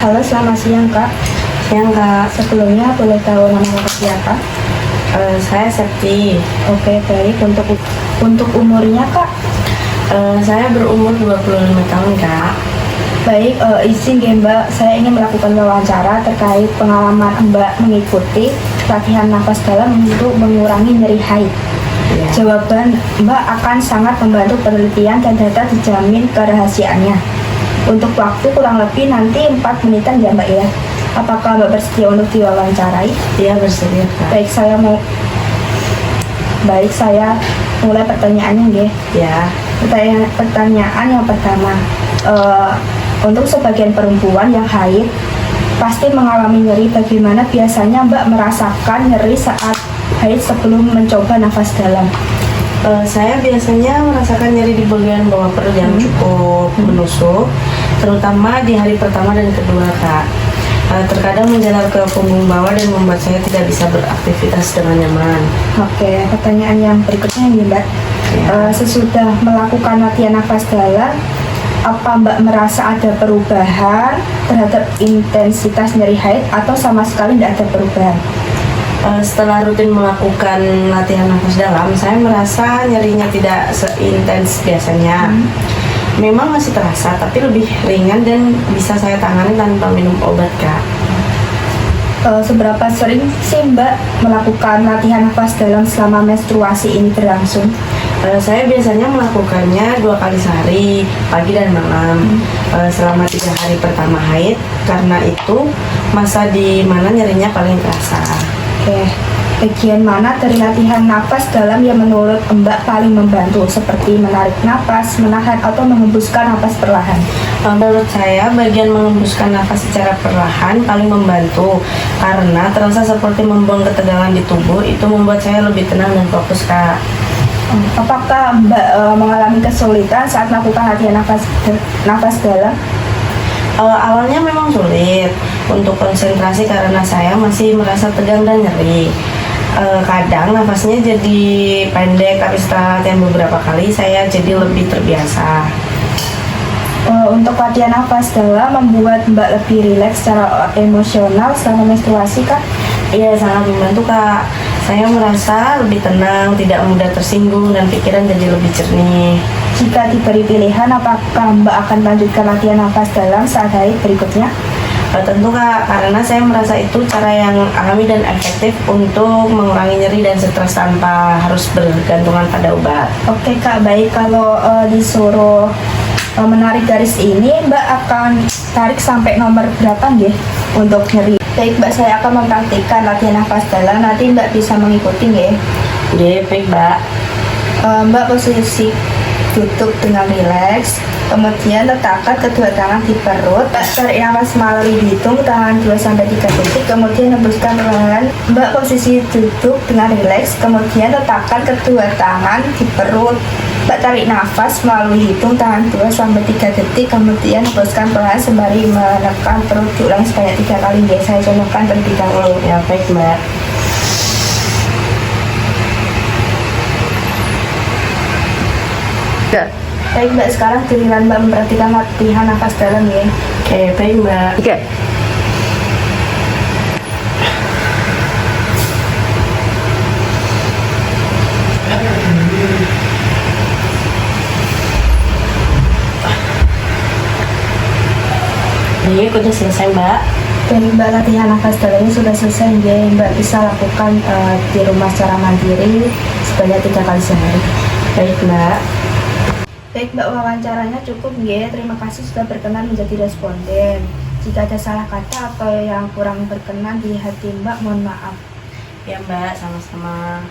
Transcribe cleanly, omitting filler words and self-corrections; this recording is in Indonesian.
Halo, selamat siang Kak. Siang Kak. Sebelumnya boleh tahu nama Kakak siapa? Saya Septi. Oke, baik. Untuk umurnya Kak? Saya berumur 25 tahun Kak. Baik, izin ya Mbak, saya ingin melakukan wawancara terkait pengalaman Mbak mengikuti latihan nafas dalam untuk mengurangi nyeri haid. Ya. Jawaban Mbak akan sangat membantu penelitian dan data dijamin kerahasiaannya. Untuk waktu kurang lebih nanti 4 menitan ya Mbak ya. Apakah Mbak bersedia untuk diwawancarai? Iya, bersedia Kak. Baik, saya mulai pertanyaannya ya. Ya. Pertanyaan yang pertama, untuk sebagian perempuan yang haid pasti mengalami nyeri. Bagaimana biasanya Mbak merasakan nyeri saat haid sebelum mencoba nafas dalam? Saya biasanya merasakan nyeri di bagian bawah perut yang cukup menusuk, terutama di hari pertama dan kedua Kak. Terkadang menjalar ke punggung bawah dan membuat saya tidak bisa beraktivitas dengan nyaman. Oke, pertanyaan yang berikutnya nih Mbak. Ya. Sesudah melakukan latihan nafas dalam, apa Mbak merasa ada perubahan terhadap intensitas nyeri haid atau sama sekali tidak ada perubahan? Setelah rutin melakukan latihan nafas dalam, saya merasa nyerinya tidak seintens biasanya. Memang masih terasa, tapi lebih ringan dan bisa saya tangani tanpa minum obat Kak. Seberapa sering sih Mbak melakukan latihan nafas dalam selama menstruasi ini berlangsung? Saya biasanya melakukannya 2 kali sehari, pagi dan malam, selama 3 hari pertama haid, karena itu masa di mana nyerinya paling terasa. Oke, bagian mana dari latihan nafas dalam yang menurut Mbak paling membantu, seperti menarik nafas, menahan, atau mengembuskan nafas perlahan? Menurut saya, bagian mengembuskan nafas secara perlahan paling membantu, karena terasa seperti membuang ketegangan di tubuh. Itu membuat saya lebih tenang dan fokus Kak. Apakah Mbak mengalami kesulitan saat melakukan latihan nafas dalam? Awalnya memang sulit untuk konsentrasi karena saya masih merasa tegang dan nyeri. Kadang nafasnya jadi pendek, tapi setelah latihan beberapa kali saya jadi lebih terbiasa. Untuk latihan nafas dalam membuat Mbak lebih rileks secara emosional selama menstruasi Kak? Iya, sangat membantu Kak. Saya merasa lebih tenang, tidak mudah tersinggung, dan pikiran jadi lebih jernih. Jika diberi pilihan, apakah Mbak akan melanjutkan latihan nafas dalam saat haid berikutnya? Tentu Kak, karena saya merasa itu cara yang alami dan efektif untuk mengurangi nyeri dan stres tanpa harus bergantungan pada obat. Oke Kak, baik. Kalau disuruh menarik garis ini, Mbak akan tarik sampai nomor berapa nggih untuk nyeri? Baik Mbak, saya akan mempraktikkan latihan nafas dalam, nanti Mbak bisa mengikuti nggih. Oke, baik Mbak. Mbak posisi duduk dengan rileks, kemudian letakkan kedua tangan di perut. Mbak tarik nafas melalui hidung, tahan 2-3 detik, kemudian hembuskan perlahan. Mbak posisi duduk dengan rileks, kemudian letakkan kedua tangan di perut. Mbak tarik nafas melalui hidung, tahan 2-3 detik, kemudian hembuskan perlahan sembari menekan perut. Diulang sebanyak 3 kali ya. Saya contohkan terlebih dahulu. Ya, baik Mbak. Baik Mbak, sekarang giliran Mbak memperhatikan latihan nafas dalam ya. Oke, baik Mbak. Oke. Baik, udah selesai Mbak. Dan Mbak, latihan nafas dalamnya sudah selesai ya. Mbak bisa lakukan di rumah secara mandiri sebanyak 3 kali sehari. Baik Mbak. Baik Mbak, wawancaranya cukup ya. Terima kasih sudah berkenan menjadi responden. Jika ada salah kata atau yang kurang berkenan di hati Mbak, mohon maaf. Ya Mbak, sama-sama.